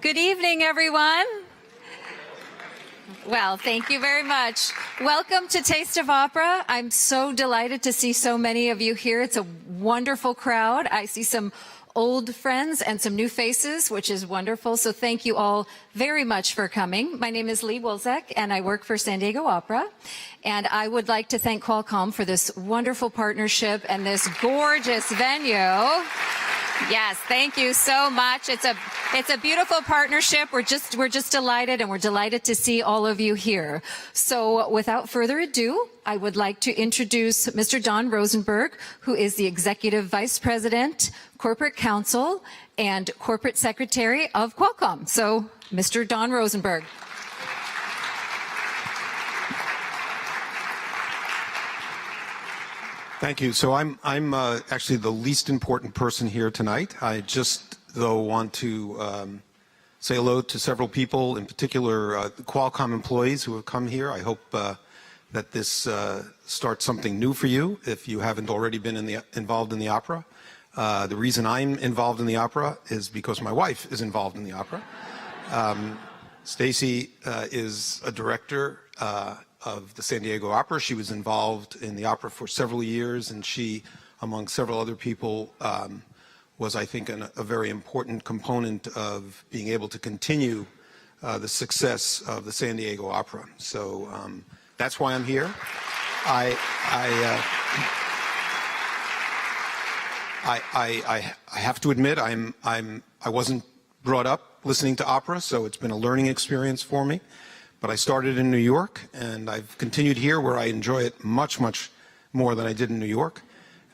Good evening, everyone. Well, thank you very much. Welcome to Taste of Opera. I'm so delighted to see so many of you here. It's a wonderful crowd. I see some old friends and some new faces, which is wonderful. So thank you all very much for coming. My name is Lee Wolzek, and I work for San Diego Opera. And I would like to thank Qualcomm for this wonderful partnership and this gorgeous venue. Yes, thank you so much. It's a beautiful partnership. We're just delighted, and we're delighted to see all of you here. So without further ado, I would like to introduce Mr. Don Rosenberg, who is the Executive Vice President, Corporate Counsel, and Corporate Secretary of Qualcomm. So, Mr. Don Rosenberg. Thank you. So I'm actually the least important person here tonight. I just, though, want to say hello to several people, in particular the Qualcomm employees who have come here. I hope that this starts something new for you if you haven't already been involved in the opera. The reason I'm involved in the opera is because my wife is involved in the opera. Stacy is a director of the San Diego Opera. She was involved in the opera for several years, and she, among several other people, was, I think, a very important component of being able to continue the success of the San Diego Opera. So that's why I'm here. I have to admit I wasn't brought up listening to opera, so it's been a learning experience for me. But I started in New York, and I've continued here where I enjoy it much, much more than I did in New York.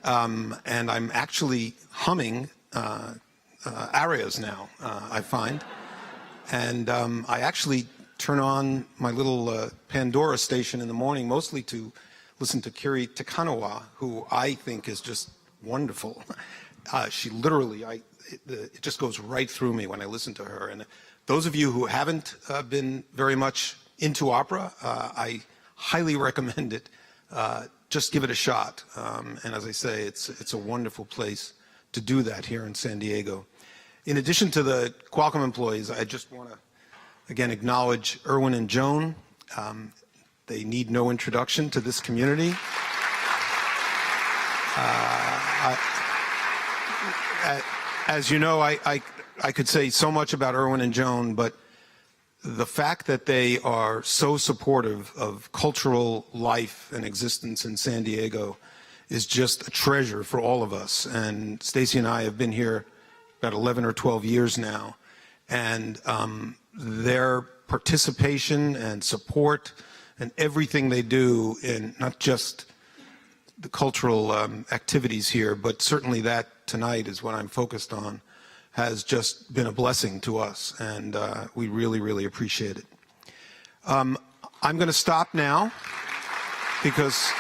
And I'm actually humming arias now, I find. And I actually turn on my little Pandora station in the morning, mostly to listen to Kiri Takanawa, who I think is just wonderful. She literally, it just goes right through me when I listen to her. And those of you who haven't been very much into opera, I highly recommend it. Just give it a shot. And as I say, it's a wonderful place to do that here in San Diego. In addition to the Qualcomm employees, I just want to, again, acknowledge Erwin and Joan. They need no introduction to this community. As you know, I could say so much about Erwin and Joan, but the fact that they are so supportive of cultural life and existence in San Diego is just a treasure for all of us. And Stacy and I have been here about 11 or 12 years now, and their participation and support and everything they do in not just the cultural activities here, but certainly that tonight is what I'm focused on, has just been a blessing to us, and we really, really appreciate it. I'm going to stop now because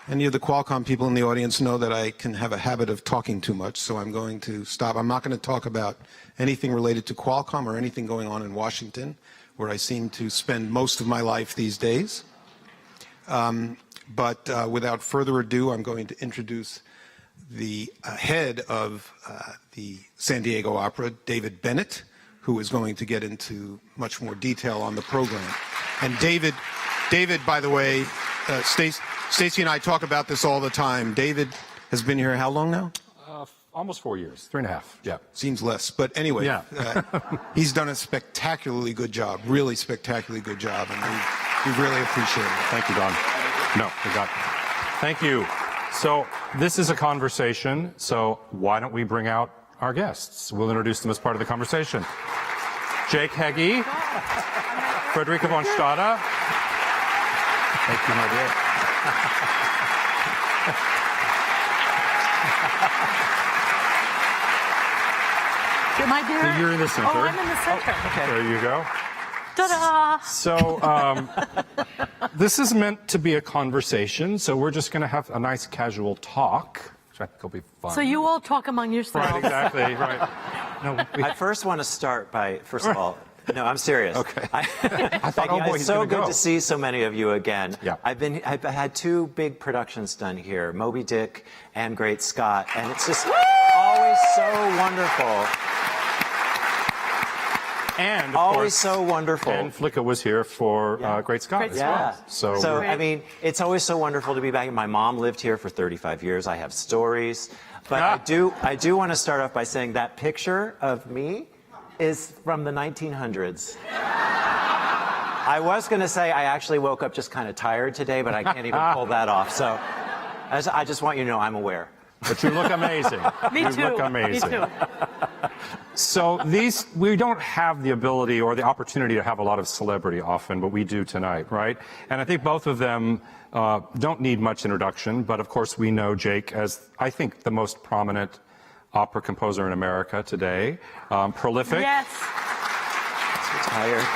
any of the Qualcomm people in the audience know that I can have a habit of talking too much, so I'm going to stop. I'm not going to talk about anything related to Qualcomm or anything going on in Washington, where I seem to spend most of my life these days. But without further ado, I'm going to introduce the head of the San Diego Opera, David Bennett, who is going to get into much more detail on the program. And David, by the way, Stacy and I talk about this all the time. David has been here how long now? Almost 4 years, 3.5. Yeah. Seems less, but anyway, yeah. He's done a spectacularly good job, really spectacularly good job, and we really appreciate it. Thank you, Don. No, we got it. Thank you. So this is a conversation, so why don't we bring out our guests? We'll introduce them as part of the conversation. Jake Heggie, Frederica von Stade. Thank you, my dear. My dear? You're in the center. Oh, I'm in the center. Okay. There you go. Ta-da! So this is meant to be a conversation, so we're just going to have a nice casual talk, which I think will be fun. So you all talk among yourselves. Right, exactly, right. No, I first want to start by, first of all, no, I'm serious. Okay. I thought, oh boy, it's so good to see so many of you again. Yeah. I've had 2 big productions done here, Moby Dick and Great Scott, and it's just always so wonderful And of Always course, so wonderful. And Flicka was here for Great Scott as well. So I mean, it's always so wonderful to be back. My mom lived here for 35 years. I have stories. But I do want to start off by saying that picture of me is from the 1900s. I was going to say I actually woke up just kind of tired today, but I can't even pull that off. So I just want you to know I'm aware. But you look amazing. Me You too. look amazing. Me too. So we don't have the ability or the opportunity to have a lot of celebrity often, but we do tonight, right? And I think both of them don't need much introduction, but of course we know Jake as, I think, the most prominent opera composer in America today. Prolific. Yes. I'm tired.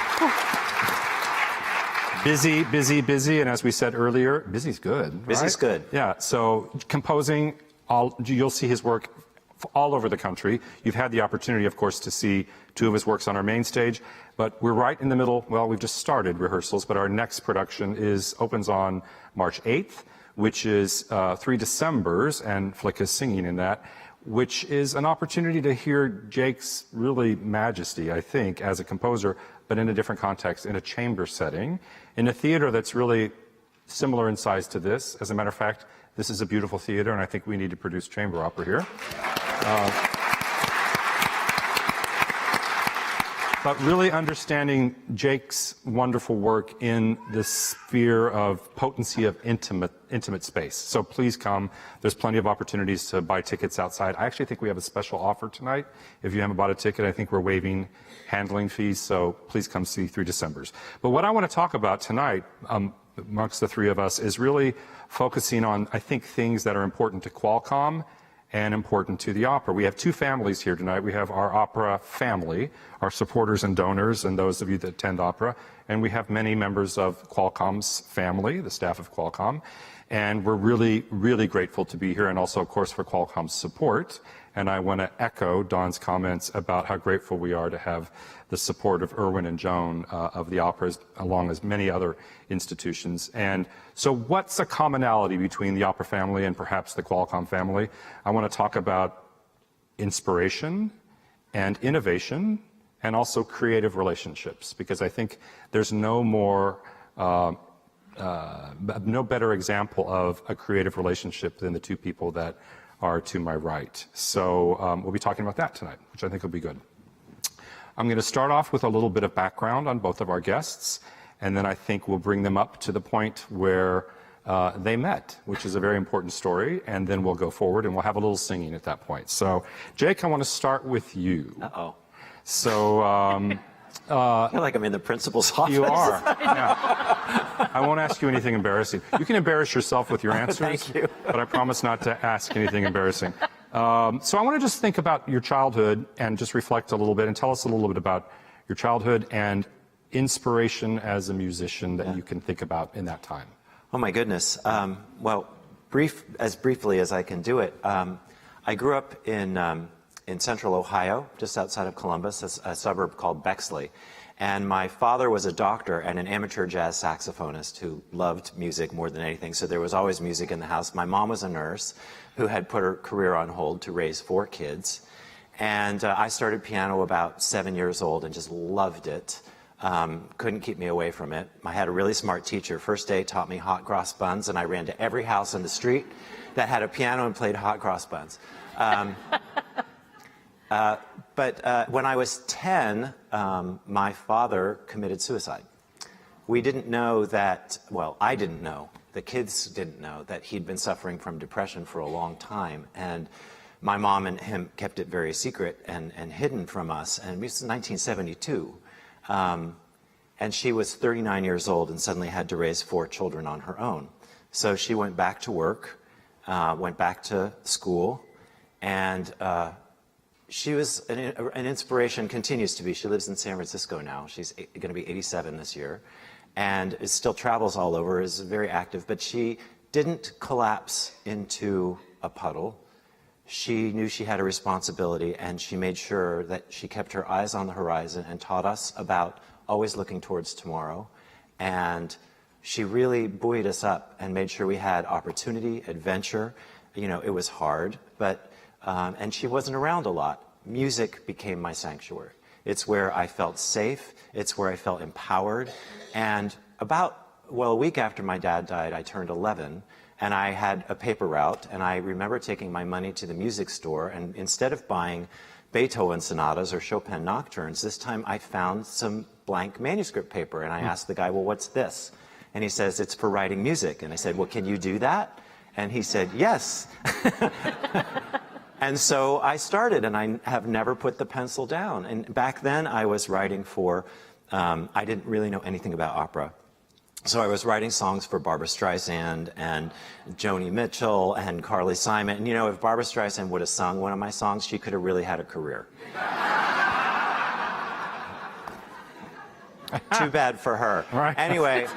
Busy, busy, busy, and as we said earlier, busy's good. Right? Busy's good. Yeah, so composing, you'll see his work all over the country. You've had the opportunity, of course, to see two of his works on our main stage, but we're right in the middle. Well, we've just started rehearsals, but our next production opens on March 8th, which is 3 Decembers, and Flick is singing in that, which is an opportunity to hear Jake's really majesty, I think, as a composer, but in a different context, in a chamber setting, in a theater that's really similar in size to this. As a matter of fact, this is a beautiful theater, and I think we need to produce chamber opera here. But really understanding Jake's wonderful work in the sphere of potency of intimate space. So please come. There's plenty of opportunities to buy tickets outside. I actually think we have a special offer tonight. If you haven't bought a ticket, I think we're waiving handling fees, so please come see 3 Decembers. But what I want to talk about tonight, amongst the three of us, is really focusing on, I think, things that are important to Qualcomm and important to the opera. We have two families here tonight. We have our opera family, our supporters and donors, and those of you that attend opera. And we have many members of Qualcomm's family, the staff of Qualcomm. And we're really, really grateful to be here, and also, of course, for Qualcomm's support. And I want to echo Don's comments about how grateful we are to have the support of Irwin and Joan of the operas, along as many other institutions. And so what's a commonality between the opera family and perhaps the Qualcomm family? I want to talk about inspiration and innovation and also creative relationships, because I think there's no better example of a creative relationship than the two people that are to my right. So we'll be talking about that tonight, which I think will be good. I'm going to start off with a little bit of background on both of our guests, and then I think we'll bring them up to the point where they met, which is a very important story, and then we'll go forward and we'll have a little singing at that point. So, Jake, I want to start with you. Uh-oh. So, I feel like I'm in the principal's office. you are. Yeah. I won't ask you anything embarrassing. You can embarrass yourself with your answers, Thank you. but I promise not to ask anything embarrassing. So I want to just think about your childhood and just reflect a little bit and tell us a little bit about your childhood and inspiration as a musician that you can think about in that time. Oh my goodness. Well, briefly as I can do it. I grew up in central Ohio, just outside of Columbus, a suburb called Bexley. And my father was a doctor and an amateur jazz saxophonist who loved music more than anything, so there was always music in the house. My mom was a nurse who had put her career on hold to raise 4 kids. And I started piano about 7 years old and just loved it. Couldn't keep me away from it. I had a really smart teacher. First day taught me hot cross buns, and I ran to every house on the street that had a piano and played hot cross buns. But when I was 10, my father committed suicide. We didn't know that, well, I didn't know, the kids didn't know that he'd been suffering from depression for a long time. And my mom and him kept it very secret and hidden from us. And it was 1972. And she was 39 years old and suddenly had to raise 4 children on her own. So she went back to work, went back to school, and she was an inspiration, continues to be. She lives in San Francisco now. She's going to be 87 this year, and still travels all over, is very active. But she didn't collapse into a puddle. She knew she had a responsibility, and she made sure that she kept her eyes on the horizon and taught us about always looking towards tomorrow. And she really buoyed us up and made sure we had opportunity, adventure. You know, it was hard, but and she wasn't around a lot. Music became my sanctuary. It's where I felt safe. It's where I felt empowered. And a week after my dad died, I turned 11, and I had a paper route, and I remember taking my money to the music store, and instead of buying Beethoven sonatas or Chopin nocturnes, this time I found some blank manuscript paper, and I asked the guy, well, what's this? And he says, it's for writing music. And I said, well, can you do that? And he said, yes. And so I started, and I have never put the pencil down. And back then I was writing for, I didn't really know anything about opera. So I was writing songs for Barbra Streisand and Joni Mitchell and Carly Simon. And you know, if Barbra Streisand would have sung one of my songs, she could have really had a career. Too bad for her. Right. Anyway,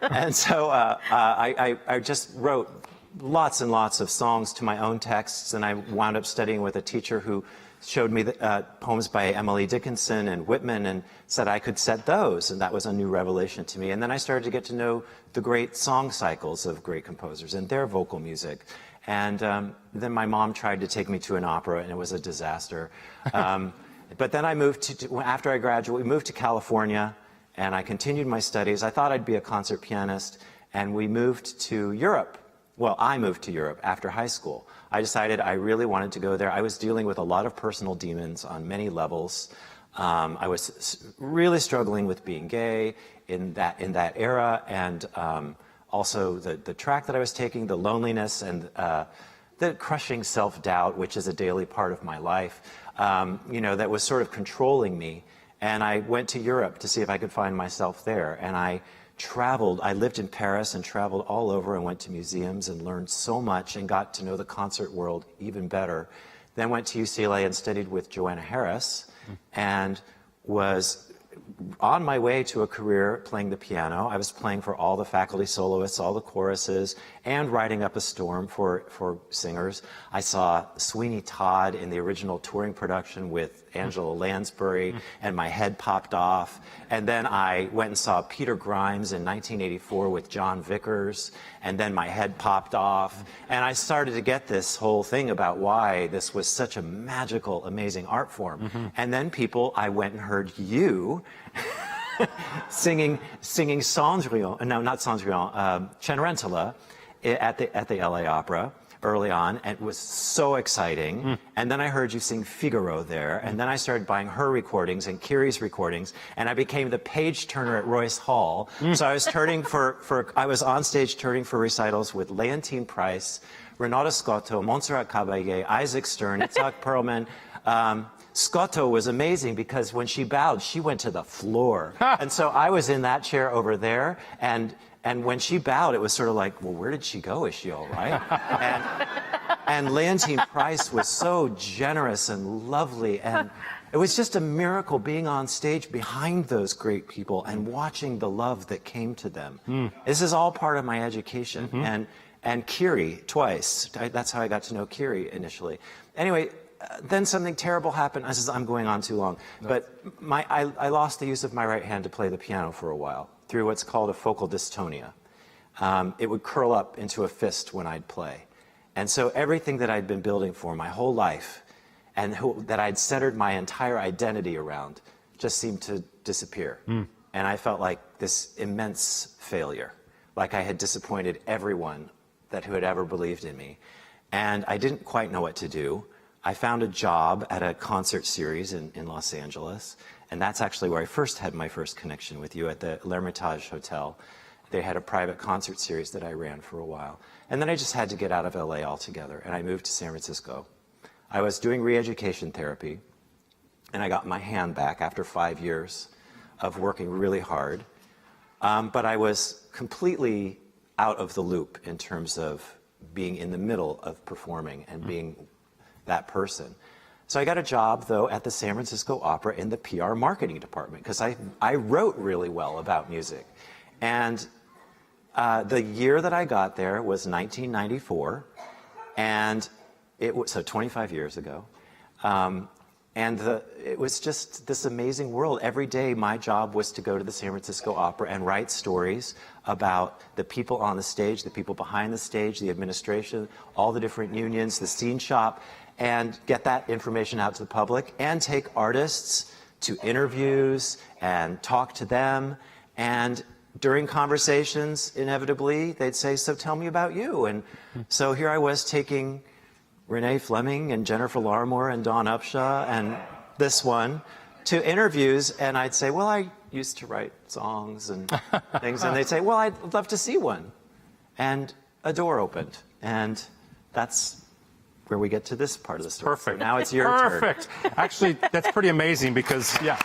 and so I just wrote lots and lots of songs to my own texts, and I wound up studying with a teacher who showed me the, poems by Emily Dickinson and Whitman and said I could set those, and that was a new revelation to me. And then I started to get to know the great song cycles of great composers and their vocal music. And then my mom tried to take me to an opera, and it was a disaster. But then I moved after I graduated, we moved to California, and I continued my studies. I thought I'd be a concert pianist, and we moved to Europe. Well, I moved to Europe after high school. I decided I really wanted to go there. I was dealing with a lot of personal demons on many levels. I was really struggling with being gay in that era, and also the track that I was taking, the loneliness and the crushing self-doubt, which is a daily part of my life, that was sort of controlling me. And I went to Europe to see if I could find myself there. And I traveled. I lived in Paris and traveled all over and went to museums and learned so much and got to know the concert world even better. Then went to UCLA and studied with Joanna Harris and was on my way to a career playing the piano. I was playing for all the faculty soloists, all the choruses, and writing up a storm for singers. I saw Sweeney Todd in the original touring production with Angela Lansbury, and my head popped off. And then I went and saw Peter Grimes in 1984 with John Vickers, and then my head popped off. And I started to get this whole thing about why this was such a magical, amazing art form. And then I went and heard you singing Cendrillon, no, not Cendrillon, Cenerentola at the LA Opera early on, and it was so exciting. And then I heard you sing Figaro there, and then I started buying her recordings and Kiri's recordings, and I became the page turner at Royce Hall. So I was I was on stage turning for recitals with Leontine Price, Renata Scotto, Montserrat Caballé, Isaac Stern, Itzhak Perlman. Scotto was amazing because when she bowed, she went to the floor. And so I was in that chair over there, and when she bowed, it was sort of like, well, where did she go? Is she all right? And Leontine Price was so generous and lovely, and it was just a miracle being on stage behind those great people and watching the love that came to them. This is all part of my education. And Kiri, twice. That's how I got to know Kiri initially. Anyway, then something terrible happened. I'm going on too long. But I lost the use of my right hand to play the piano for a while through what's called a focal dystonia. It would curl up into a fist when I'd play. And so everything that I'd been building for my whole life and that I'd centered my entire identity around just seemed to disappear. And I felt like this immense failure, like I had disappointed everyone who had ever believed in me. And I didn't quite know what to do. I found a job at a concert series in Los Angeles, and that's actually where I first had my first connection with you, at the L'Hermitage Hotel. They had a private concert series that I ran for a while. And then I just had to get out of LA altogether, and I moved to San Francisco. I was doing re-education therapy, and I got my hand back after 5 years of working really hard. But I was completely out of the loop in terms of being in the middle of performing and being that person. So I got a job, though, at the San Francisco Opera in the PR marketing department, because I wrote really well about music. And the year that I got there was 1994, and it was, so 25 years ago. And it was just this amazing world. Every day, my job was to go to the San Francisco Opera and write stories about the people on the stage, the people behind the stage, the administration, all the different unions, the scene shop, and get that information out to the public and take artists to interviews and talk to them. And during conversations, inevitably, they'd say, so tell me about you. And so here I was taking Renee Fleming and Jennifer Larmore and Dawn Upshaw and this one to interviews, and I'd say, well, I used to write songs and things, and they'd say, well, I'd love to see one. And a door opened, and that's where we get to this part of the story. Perfect. So now it's your turn. Perfect. Actually, that's pretty amazing because, yeah.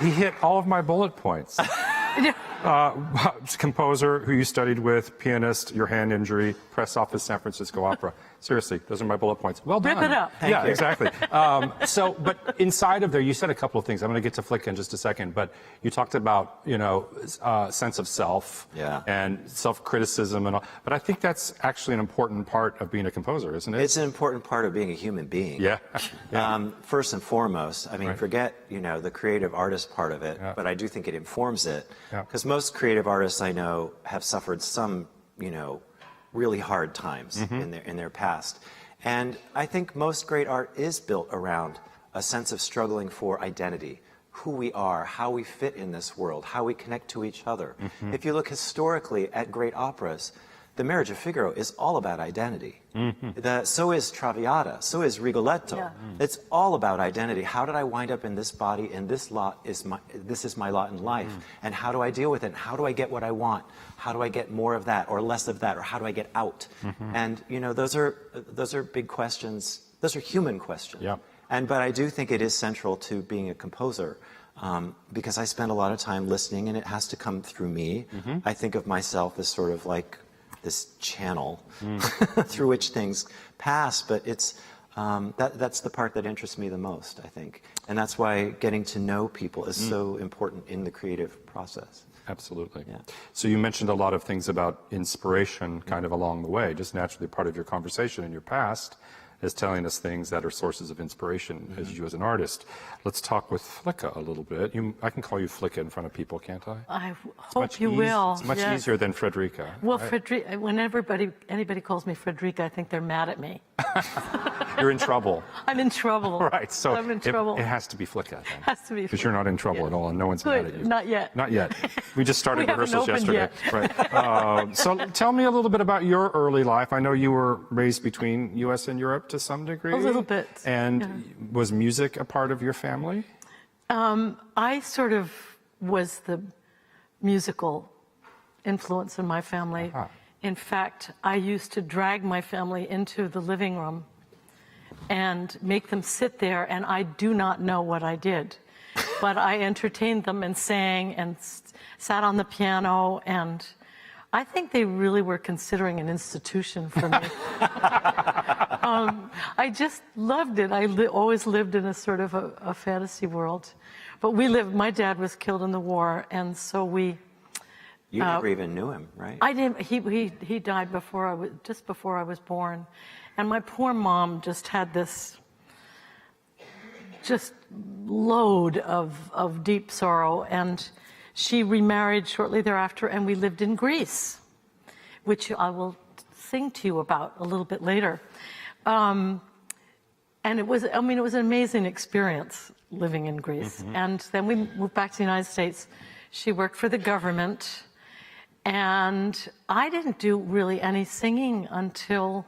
He hit all of my bullet points. Composer who you studied with, pianist, your hand injury, press office, San Francisco Opera. Seriously, those are my bullet points. Well done. Rip it up. Yeah, exactly. But inside of there, you said a couple of things. I'm going to get to Flicka in just a second, but you talked about, sense of self and self-criticism and all. But I think that's actually an important part of being a composer, isn't it? It's an important part of being a human being. Yeah. First and foremost, I mean, forget, the creative artist part of it, but I do think it informs it. Because most creative artists I know have suffered some, really hard times in their past. And I think most great art is built around a sense of struggling for identity, who we are, how we fit in this world, how we connect to each other. If you look historically at great operas, The Marriage of Figaro is all about identity. So is Traviata, so is Rigoletto. It's all about identity. How did I wind up in this body, and this is my lot in life? And how do I deal with it? How do I get what I want? How do I get more of that or less of that? Or how do I get out? And those are big questions. Those are human questions. But I do think it is central to being a composer. Because I spend a lot of time listening, and it has to come through me. I think of myself as sort of like this channel through which things pass, but it's that's the part that interests me the most, I think. And that's why getting to know people is so important in the creative process. Absolutely. So you mentioned a lot of things about inspiration kind of along the way, just naturally part of your conversation in your past is telling us things that are sources of inspiration as you as an artist. Let's talk with Flicka a little bit. I can call you Flicka in front of people, can't I? I hope you will. It's much easier than Frederica. Well, right? Frederica, when anybody calls me Frederica, I think they're mad at me. You're in trouble. I'm in trouble. Right, so I'm in trouble. It has to be Flicka then. Has to be Because you're not in trouble at all and no one's mad at you. Not yet. Not yet. We just started We haven't rehearsals opened yesterday. yet. Right. So tell me a little bit about your early life. I know you were raised between U.S. and Europe to some degree. A little bit. And was music a part of your family? I sort of was the musical influence in my family. In fact, I used to drag my family into the living room and make them sit there, and I do not know what I did. But I entertained them and sang and sat on the piano, and I think they really were considering an institution for me. I just loved it. I always lived in a sort of a fantasy world. But my dad was killed in the war, and so we... You never even knew him, right? I didn't. He died just before I was born. And my poor mom just had this load of deep sorrow. And she remarried shortly thereafter, and we lived in Greece, which I will sing to you about a little bit later. And it was an amazing experience living in Greece. And then we moved back to the United States. She worked for the government. And I didn't do really any singing until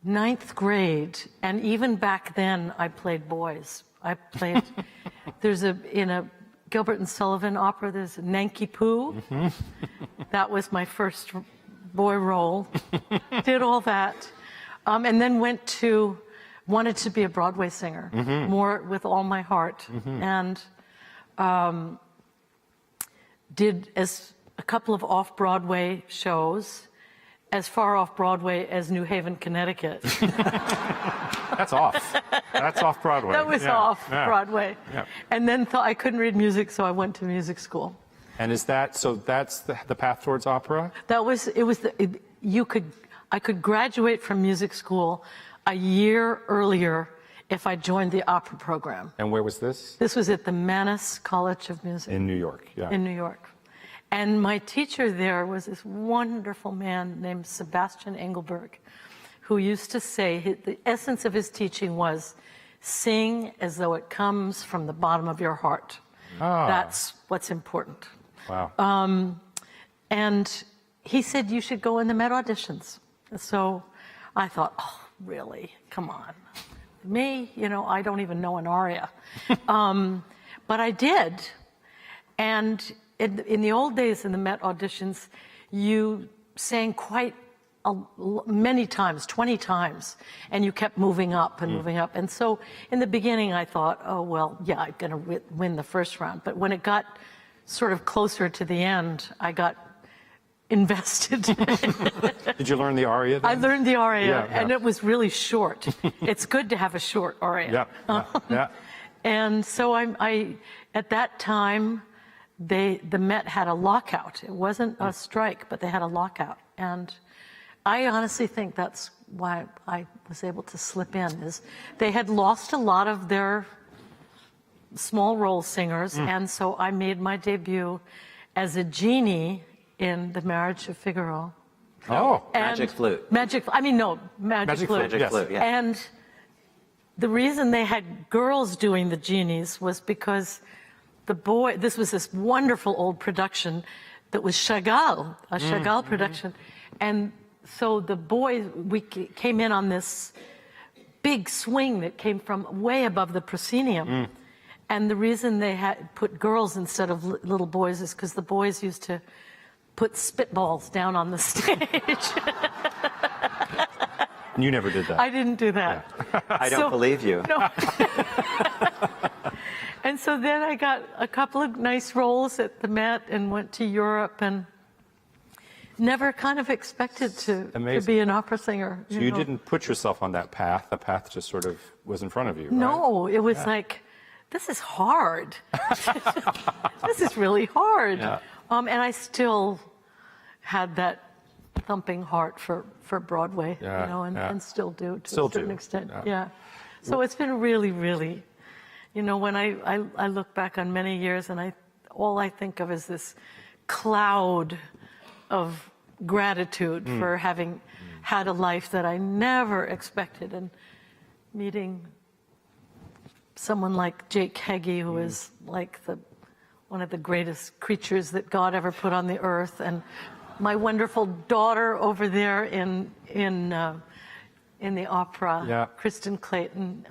9th grade. And even back then, I played boys. I played, in a Gilbert and Sullivan opera, there's Nanki Poo. That was my first boy role. Did all that. And then wanted to be a Broadway singer, more with all my heart. And did a couple of off-Broadway shows, as far off Broadway as New Haven, Connecticut. That's off. That's off Broadway. That was off Broadway. And then thought I couldn't read music, so I went to music school. And that's the path towards opera? I could graduate from music school a year earlier if I joined the opera program. And where was this? This was at the Mannes College of Music. In New York, yeah. In New York. And my teacher there was this wonderful man named Sebastian Engelberg, who used to say, the essence of his teaching was, sing as though it comes from the bottom of your heart. Ah. That's what's important. Wow. And he said, you should go in the Met auditions. So I thought, oh, really? Come on. Me? You know, I don't even know an aria. But I did. And in the old days in the Met auditions, you sang quite many times, 20 times, and you kept moving up and moving up. And so in the beginning, I thought, oh, well, yeah, I'm going to win the first round. But when it got sort of closer to the end, I got invested. Did you learn the aria then? I learned the aria, Yeah, yeah. and it was really short. It's good to have a short aria. Yeah. And so I at that time, the Met had a lockout. It wasn't a strike, but they had a lockout. And I honestly think that's why I was able to slip in, is they had lost a lot of their small role singers, and so I made my debut as a genie in The Marriage of Figaro. Oh. Magic flute. Magic flute, Magic flute, yeah. And the reason they had girls doing the genies was because this was this wonderful old production that was Chagall, a Chagall production. And so the boys, we came in on this big swing that came from way above the proscenium. And the reason they had put girls instead of little boys is because the boys used to put spitballs down on the stage. You never did that. I didn't do that. I don't believe you. No. And so then I got a couple of nice roles at the Met and went to Europe and never kind of expected to be an opera singer. So you didn't put yourself on that path. The path just sort of was in front of you, right? No, it was like, this is hard. This is really hard. Yeah. And I still had that thumping heart for Broadway, and still do to a certain extent. Yeah. So it's been really, really, when I look back on many years and all I think of is this cloud of gratitude for having had a life that I never expected, and meeting someone like Jake Heggie, who is like one of the greatest creatures that God ever put on the earth, and my wonderful daughter over there in the opera, Kristen Clayton.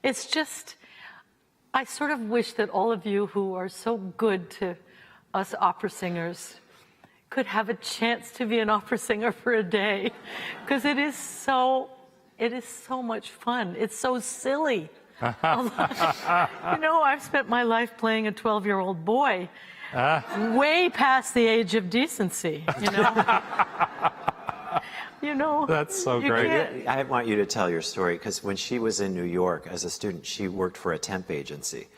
It's just, I sort of wish that all of you who are so good to us opera singers could have a chance to be an opera singer for a day, because it is so much fun. It's so silly. I've spent my life playing a 12-year-old boy, way past the age of decency. That's so great. I want you to tell your story, because when she was in New York as a student, she worked for a temp agency.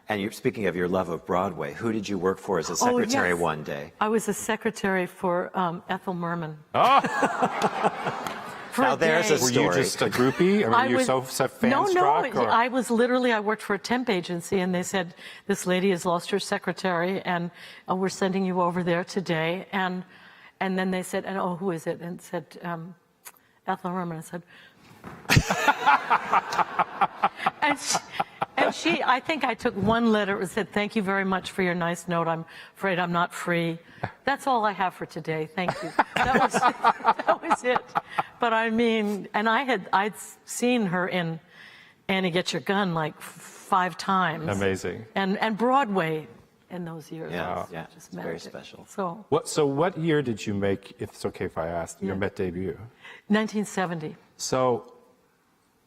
And you're speaking of your love of Broadway. Who did you work for as a secretary one day? I was a secretary for Ethel Merman. Now there's a story. Were you just a groupie? Or were you so fan-struck? No. I worked for a temp agency, and they said, this lady has lost her secretary, and we're sending you over there today. And then they said, who is it? And said, Ethel Merman. I said, and she, I think I took one letter that said, thank you very much for your nice note. I'm afraid I'm not free. That's all I have for today. Thank you. That was it. But I mean, and I'd seen her in Annie Get Your Gun like 5 times. Amazing. And Broadway in those years. Yeah, just it's very special. So what year did you make, if it's okay if I ask, your Met debut? 1970. So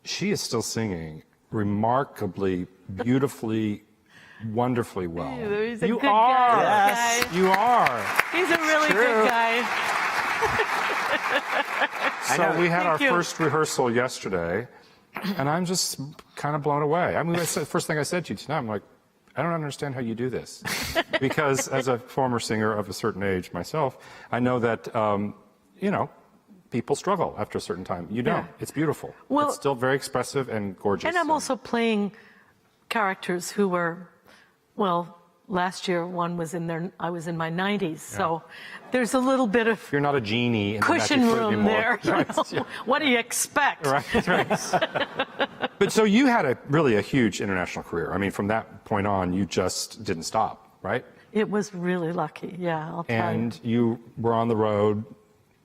she is still singing remarkably, beautifully, wonderfully well. He's a you good are. guy. Yes, you are. He's a really good guy. So we had our you. first rehearsal yesterday, and I'm just kind of blown away. I mean, the first thing I said to you tonight, I'm like, I don't understand how you do this. Because as a former singer of a certain age myself, I know that, people struggle after a certain time. You don't. Yeah. It's beautiful. Well- it's still very expressive and gorgeous. And I'm also playing characters who were, well, last year I was in my 90s, so there's a little bit of You're not a genie in the cushion magic flute room anymore. there. You Right, know? yeah. What do you expect? Right, right. But so you had really a huge international career. I mean, from that point on, you just didn't stop, right? It was really lucky, yeah, I'll tell you. And you were on the road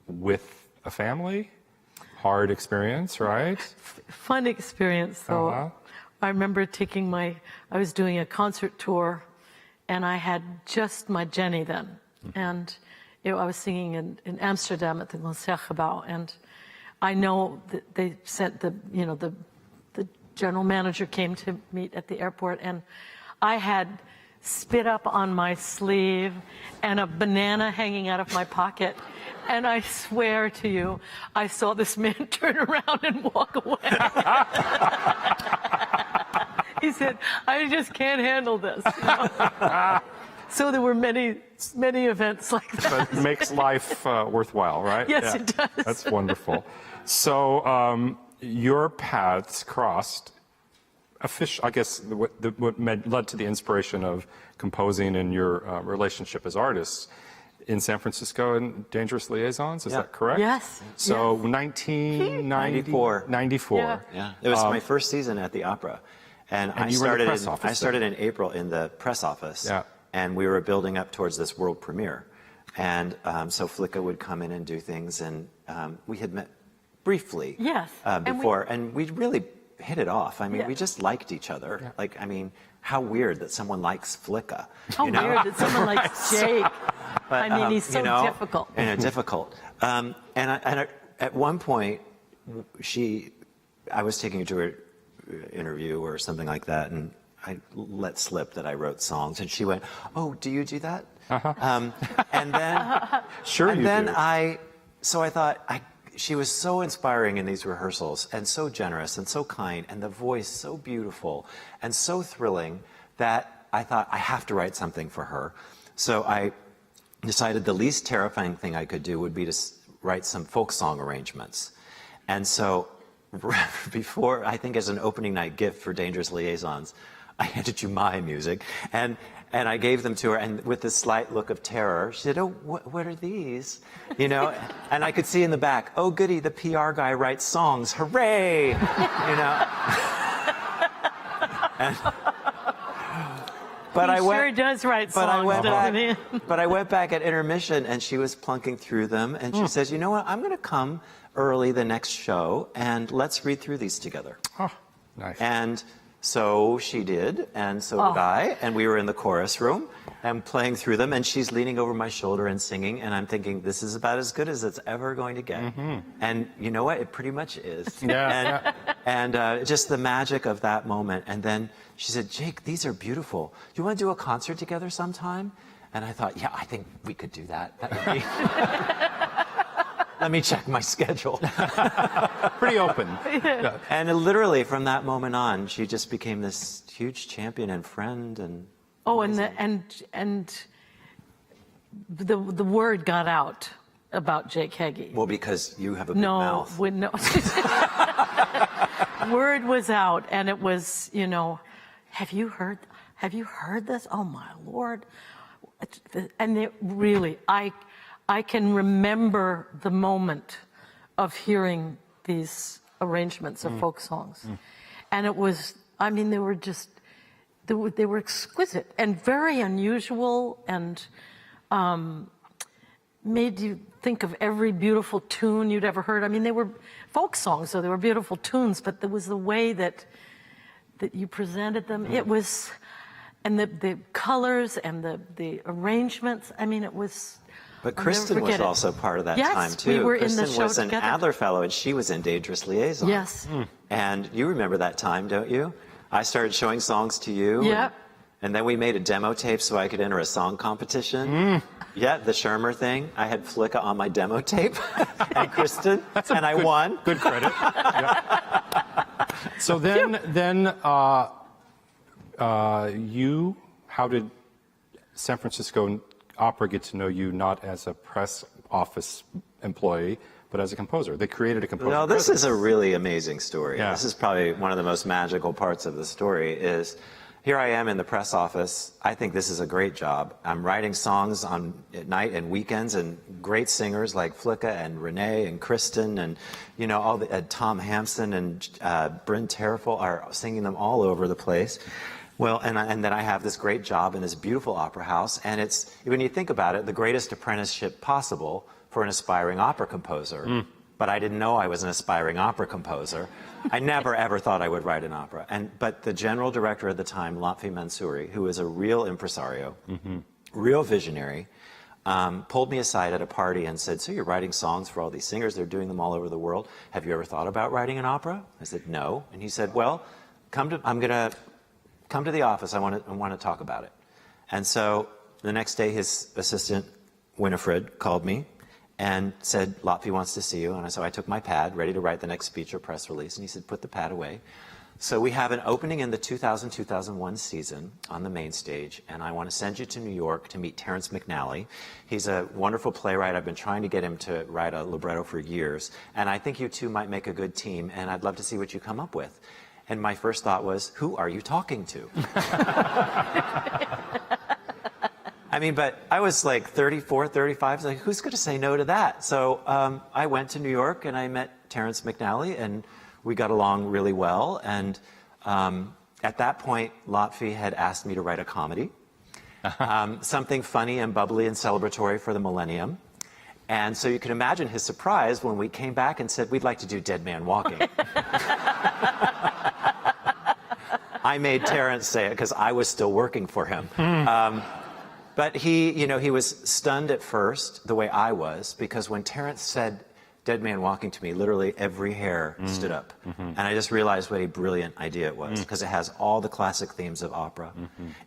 with a family. Hard experience, right? Fun experience, though. Uh-huh. I remember I was doing a concert tour, and I had just my Jenny then. And I was singing in Amsterdam at the Concertgebouw, and I know that they sent the general manager came to meet at the airport, and I had spit up on my sleeve and a banana hanging out of my pocket. And I swear to you, I saw this man turn around and walk away. He said, I just can't handle this. You know? So there were many events like that. But it makes life worthwhile, right? Yes, it does. That's wonderful. So your paths crossed. I guess what led to the inspiration of composing and your relationship as artists in San Francisco and Dangerous Liaisons. Is that correct? Yes. So yes. 1994. 94. Yeah. It was my first season at the opera. And you were in the press office I started in April in the press office. Yeah. And we were building up towards this world premiere. And so Flicka would come in and do things. And we had met briefly Yes. before. And we really hit it off. I mean, Yeah. we just liked each other. Yeah. Like, I mean, how weird that someone likes Flicka. How you know? weird that someone likes Jake. But, I mean, he's so difficult. Difficult. And at one point, I was taking her to an interview or something like that, and I let slip that I wrote songs, and she went, "Oh, do you do that?" And then, Sure, you do. So I thought, she was so inspiring in these rehearsals, and so generous, and so kind, and the voice so beautiful, and so thrilling that I thought I have to write something for her. So I decided the least terrifying thing I could do would be to write some folk song arrangements. And so before, I think as an opening night gift for Dangerous Liaisons, I handed you my music, and I gave them to her, and with this slight look of terror, she said, "Oh, what are these?" You know, and I could see in the back, "Oh, goody, the PR guy writes songs, hooray!" You know. But He sure does write songs, doesn't he? But I went back at intermission, and she was plunking through them, and she says, "You know what? I'm going to come early the next show, and let's read through these together." Oh, nice. And so she did, and so did I, and we were in the chorus room and playing through them, and she's leaning over my shoulder and singing, and I'm thinking, this is about as good as it's ever going to get. And you know what? It pretty much is. Yeah. And just the magic of that moment. And then she said, "Jake, these are beautiful. You want to do a concert together sometime?" And I thought, yeah, I think we could do that. That would be... Let me check my schedule. Pretty open. Yeah. And literally from that moment on, she just became this huge champion and friend. And the word got out about Jake Heggie. well, because you have a big mouth. No. Word was out, and it was, you know, have you heard this? Oh my Lord! And it really, I can remember the moment of hearing these arrangements of folk songs. And it was, I mean, they were exquisite and very unusual, and made you think of every beautiful tune you'd ever heard. I mean, they were folk songs, so they were beautiful tunes, but there was the way that you presented them. It was, and the colors and the arrangements, I mean, it was... But Kristen was also part of that time, too. Yes, we were in the Kristen show was an together. Adler Fellow, and she was in Dangerous Liaisons. Yes. And you remember that time, don't you? I started showing songs to you. Yep. And then we made a demo tape so I could enter a song competition. Yeah, the Shermer thing. I had Flicka on my demo tape, and Kristen, and I won. Good credit. Yeah. So then how did San Francisco Opera get to know you, not as a press office employee, but as a composer. They created a composer. No, this is a really amazing story. Yeah. This is probably one of the most magical parts of the story is here I am in the press office. I think this is a great job. I'm writing songs at night and weekends, and great singers like Flicka and Renee and Kristen and, you know, all the Tom Hampson and Bryn Terrafel are singing them all over the place. Well, and then I have this great job in this beautiful opera house, and it's, when you think about it, the greatest apprenticeship possible for an aspiring opera composer. But I didn't know I was an aspiring opera composer. I never, ever thought I would write an opera. But the general director at the time, Lotfi Mansouri, who is a real impresario, real visionary, pulled me aside at a party and said, so you're writing songs for all these singers, they're doing them all over the world. Have you ever thought about writing an opera? I said, no. And he said, well, I'm going to come to the office, I want to talk about it. And so the next day, his assistant, Winifred, called me and said, Lotfi wants to see you. And so I took my pad, ready to write the next speech or press release. And he said, put the pad away. So we have an opening in the 2000-2001 season on the main stage. And I want to send you to New York to meet Terrence McNally. He's a wonderful playwright. I've been trying to get him to write a libretto for years. And I think you two might make a good team. And I'd love to see what you come up with. And my first thought was, who are you talking to? I mean, but I was like 34, 35, like, who's going to say no to that? So I went to New York and I met Terrence McNally and we got along really well. And at that point, Lotfi had asked me to write a comedy, something funny and bubbly and celebratory for the millennium. And so you can imagine his surprise when we came back and said, we'd like to do Dead Man Walking. I made Terrence say it because I was still working for him. But he, you know, he was stunned at first, the way I was, because when Terrence said Dead Man Walking to me, literally every hair stood up. And I just realized what a brilliant idea it was, because it has all the classic themes of opera.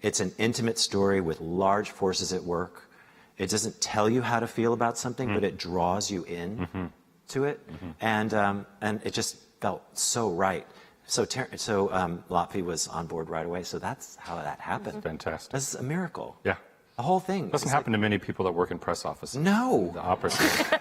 It's an intimate story with large forces at work. It doesn't tell you how to feel about something, but it draws you in to it. And it just felt so right. So Lotfi was on board right away. So that's how that happened. Fantastic. That's a miracle. Yeah. The whole thing. Doesn't happen to many people that work in press offices. No. The opera scene.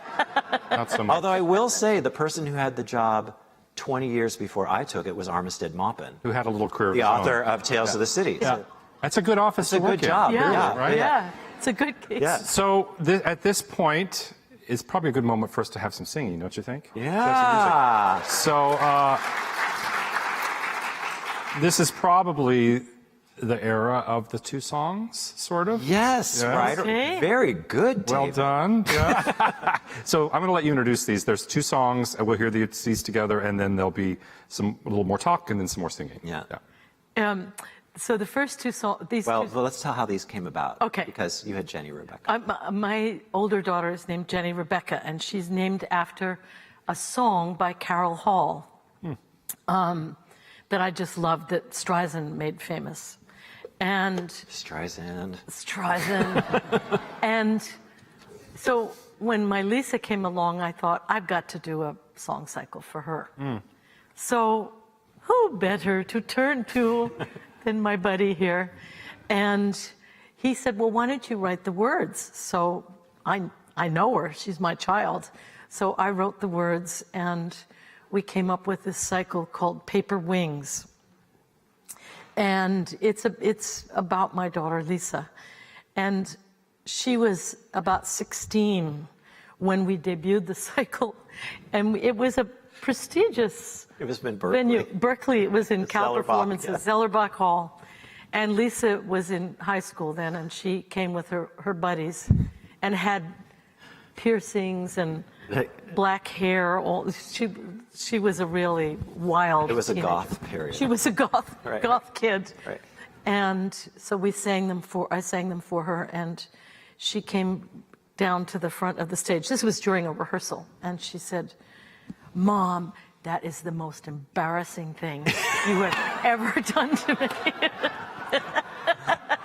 Not so much. Although I will say the person who had the job 20 years before I took it was Armistead Maupin, Who had a little career of the his own. author of Tales of the City. Yeah. So That's a good office it's to a work good in. job. Yeah, right? yeah. It's a good case. Yeah. So at this point, it's probably a good moment for us to have some singing, don't you think? Yeah. So this is probably the era of the two songs, sort of. Yes, Yes. right. Okay. Very good, Well David. done. Yeah. So I'm going to let you introduce these. There's two songs. We'll hear these together, and then there'll be a little more talk, and then some more singing. Yeah. So the first two songs, Well, let's tell how these came about. Okay. Because you had Jenny Rebecca. my older daughter is named Jenny Rebecca, and she's named after a song by Carol Hall that I just loved, that Streisand made famous. And Streisand. And so when my Lisa came along, I thought, I've got to do a song cycle for her. So who better to turn to than my buddy here? And he said, well, why don't you write the words? So I know her, she's my child. So I wrote the words, and we came up with this cycle called Paper Wings. And it's about my daughter, Lisa. And she was about 16 when we debuted the cycle. And it was a prestigious It was in Berkeley. venue. Berkeley, it was in The Cal Zellerbach, Performances, yeah. Zellerbach Hall. And Lisa was in high school then, and she came with her buddies and had piercings and black hair. She was a really wild. It was a teenager. goth period. She was a goth Right. goth kid. Right. And so I sang them for her, and she came down to the front of the stage. This was during a rehearsal, and she said, "Mom, that is the most embarrassing thing you have ever done to me."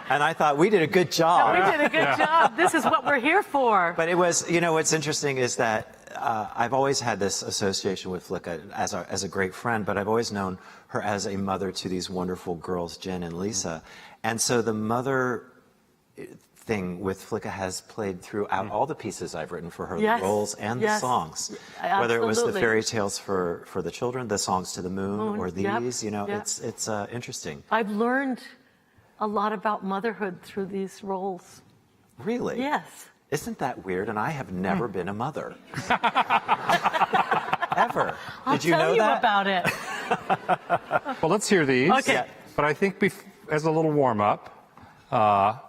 And I thought, we did a good job. We did a good job. This is what we're here for. But it was, you know, what's interesting is that I've always had this association with Flicka as a great friend, but I've always known her as a mother to these wonderful girls, Jen and Lisa. And so the mother thing with Flicka has played throughout all the pieces I've written for her, Yes, the roles and the yes, songs. Whether it was the absolutely. fairy tales for the children, the songs to the moon, or Yep, these, you know, yep. it's interesting. I've learned a lot about motherhood through these roles. Really? Yes. Isn't that weird? And I have never been a mother. Ever. I'll Did you tell know you that? about it. Well, let's hear these. Okay. Yeah. But I think as a little warm-up,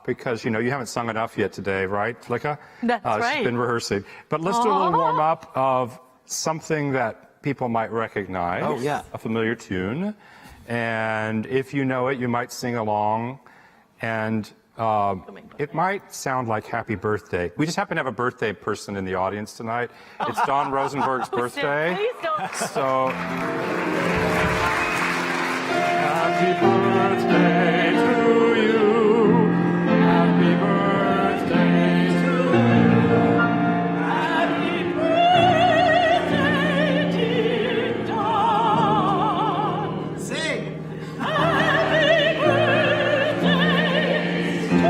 because, you know, you haven't sung enough yet today, right, Flicka? That's right. She's been rehearsing. But let's do a little warm-up of something that people might recognize. Oh, yeah. A familiar tune. And if you know it, you might sing along. And it might sound like Happy Birthday. We just happen to have a birthday person in the audience tonight. It's Don Rosenberg's birthday. Please don't. So, happy birthday to you. Happy birthday to you. Happy birthday, dear Don. Sing! Happy birthday to you.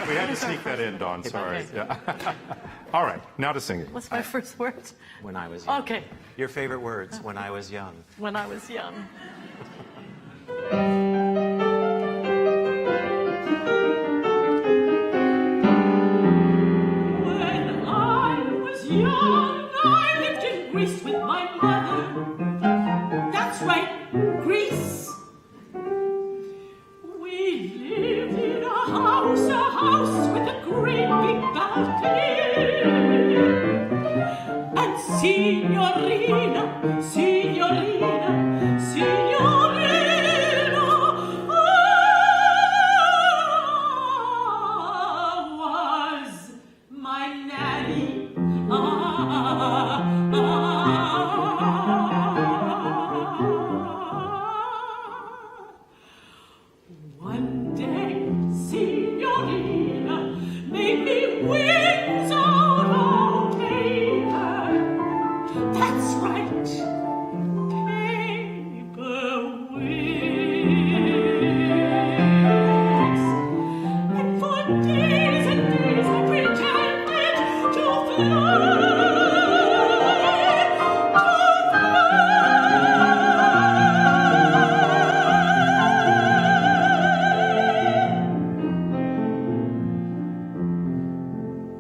We had to sneak that in, Don. Sorry. Okay. Yeah. All right, now to singing. What's my first word? When I was young. Okay. Your favorite words, when I was young. When I was young. When I was young, I lived in Greece with my mother. That's right, Greece. We lived in a house with a great big balcony. And Signorina was my nanny. One day, Signorina made me wings out of paper. That's right, paper wings. And for days and days I pretended to fly.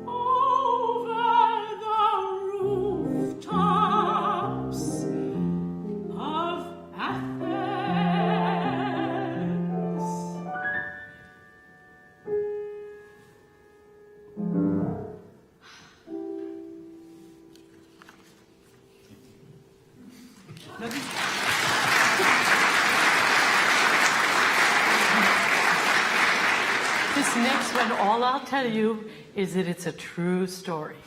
Over the rooftops of Athens. This next one, all I'll tell you is that it's a true story.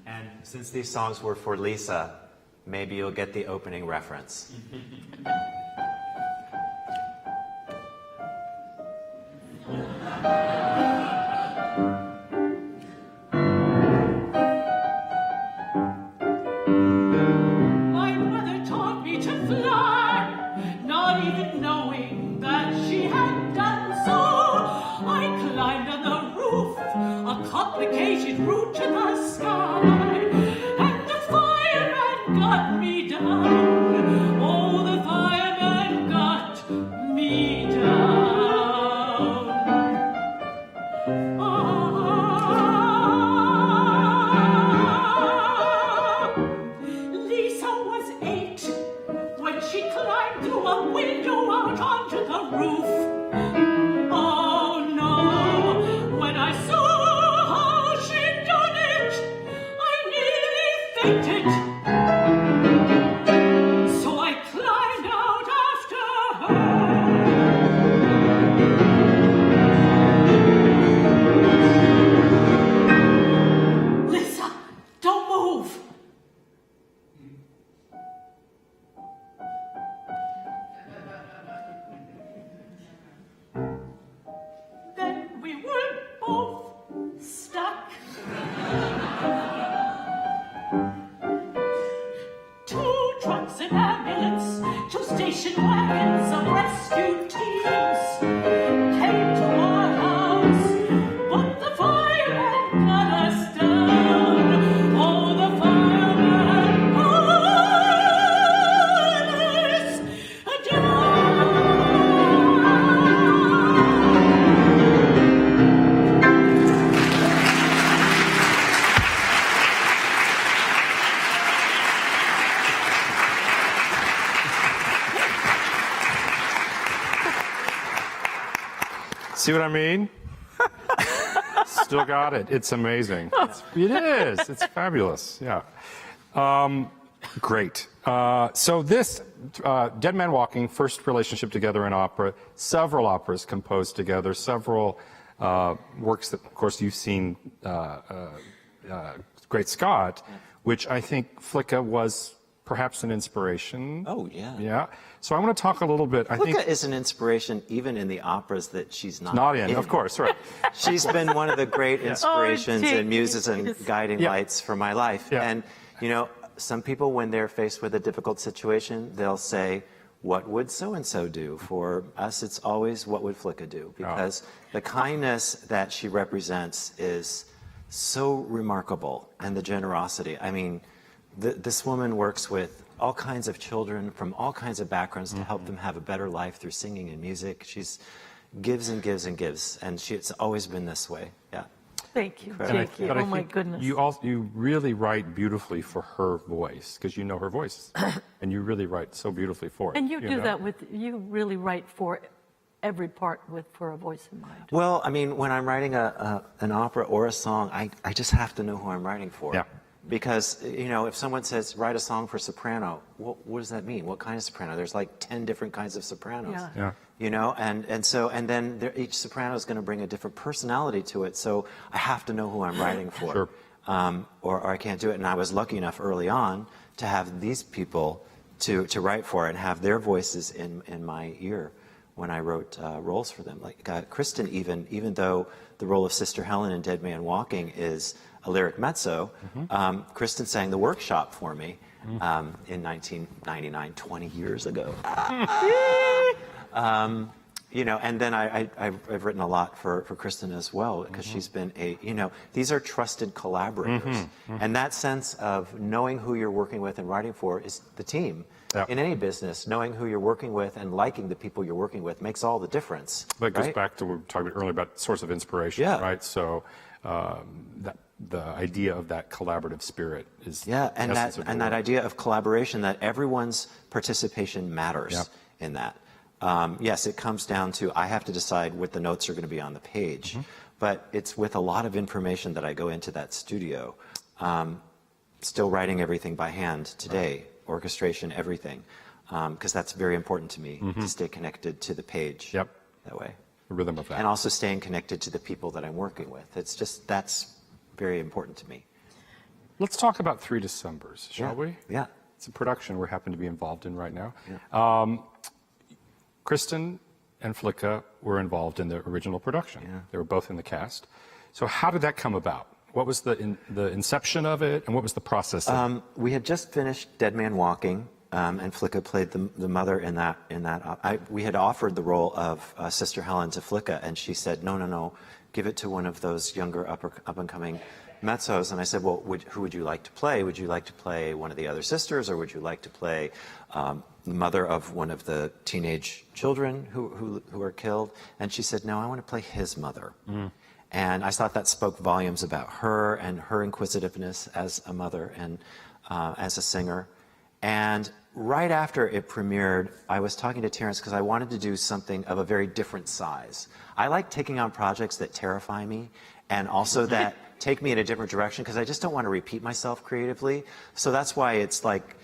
And since these songs were for Lisa, maybe you'll get the opening reference. My mother taught me to fly, not even knowing that she had done so. I climbed on the roof, a complicated route to the sky, and the fireman got me down. Oh, the fireman got me down. Lisa was 8 when she climbed through a window out onto the roof. Oh no, when I saw how she'd done it, I nearly fainted. So I climbed out after her. Lisa, don't move. sirens of rescue teams came to our house, but the firemen cut us down. Oh, the firemen cut us down. See what I mean? Still got it. It's amazing. It is. It's fabulous. Yeah. Great. So this, Dead Man Walking, first relationship together in opera, several operas composed together, several works that, of course, you've seen, Great Scott, which I think Flicka was perhaps an inspiration. Oh, yeah. Yeah. So I want to talk a little bit. I think Flicka is an inspiration even in the operas that she's not in, of course, right. She's been one of the great inspirations Jake, and muses and guiding Yeah. lights for my life. Yeah. And, you know, some people, when they're faced with a difficult situation, they'll say, what would so-and-so do? For us, it's always, what would Flicka do? Because the kindness that she represents is so remarkable, and the generosity. I mean, this woman works with all kinds of children from all kinds of backgrounds to help them have a better life through singing and music. She's gives and gives and gives, and it's always been this way. Yeah. Thank you, And I- Jake. but I Oh, my think goodness. You really write beautifully for her voice, because you know her voice, and you really write so beautifully for it. And you do know? that you really write for every part for a voice in mind. Well, I mean, when I'm writing an opera or a song, I just have to know who I'm writing for. Yeah. Because, you know, if someone says, write a song for soprano, what does that mean? What kind of soprano? There's like 10 different kinds of sopranos. Yeah. Yeah. You know, and then each soprano is going to bring a different personality to it. So I have to know who I'm writing for. Sure. Or I can't do it. And I was lucky enough early on to have these people to write for and have their voices in my ear when I wrote roles for them. Like Kristen, even though the role of Sister Helen in Dead Man Walking is a lyric mezzo, Kristen sang the workshop for me in 1999, 20 years ago. You know, and then I've written a lot for Kristen as well, because she's been these are trusted collaborators. And that sense of knowing who you're working with and writing for is the team. Yeah. In any business, knowing who you're working with and liking the people you're working with makes all the difference. But it goes right? back to what we were talking earlier about source of inspiration, Yeah. right? So the idea of that collaborative spirit is Yeah, the and essence of your that work. idea of collaboration, that everyone's participation matters Yep. in that. Yes, it comes down to I have to decide what the notes are going to be on the page, but it's with a lot of information that I go into that studio. Still writing everything by hand today, orchestration, everything, because that's very important to me, to stay connected to the page Yep. that way. The rhythm of that. And also staying connected to the people that I'm working with. That's very important to me. Let's talk about 3 Decembers, shall we? Yeah. It's a production we happen to be involved in right now. Yeah. Kristen and Flicka were involved in the original production. Yeah. They were both in the cast. So how did that come about? What was the inception of it, and what was the process? We had just finished Dead Man Walking, and Flicka played the mother in that. We had offered the role of Sister Helen to Flicka, and she said, no, give it to one of those younger up-and-coming mezzos. And I said, well, who would you like to play? Would you like to play one of the other sisters, or would you like to play the mother of one of the teenage children who were killed? And she said, no, I want to play his mother. And I thought that spoke volumes about her and her inquisitiveness as a mother and as a singer. And right after it premiered, I was talking to Terrence because I wanted to do something of a very different size. I like taking on projects that terrify me and also that take me in a different direction, because I just don't want to repeat myself creatively. So that's why it's like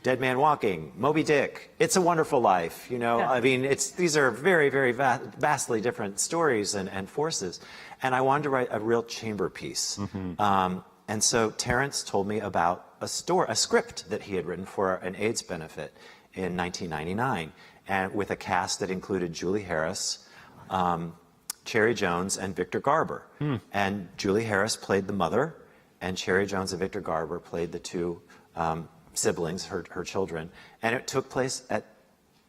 Dead Man Walking, Moby Dick, It's a Wonderful Life. You know, Yeah. I mean, these are very, very vastly different stories and forces. And I wanted to write a real chamber piece. And so Terrence told me about a script that he had written for an AIDS benefit in 1999, and with a cast that included Julie Harris, Cherry Jones, and Victor Garber. And Julie Harris played the mother, and Cherry Jones and Victor Garber played the two siblings, her children. And it took place at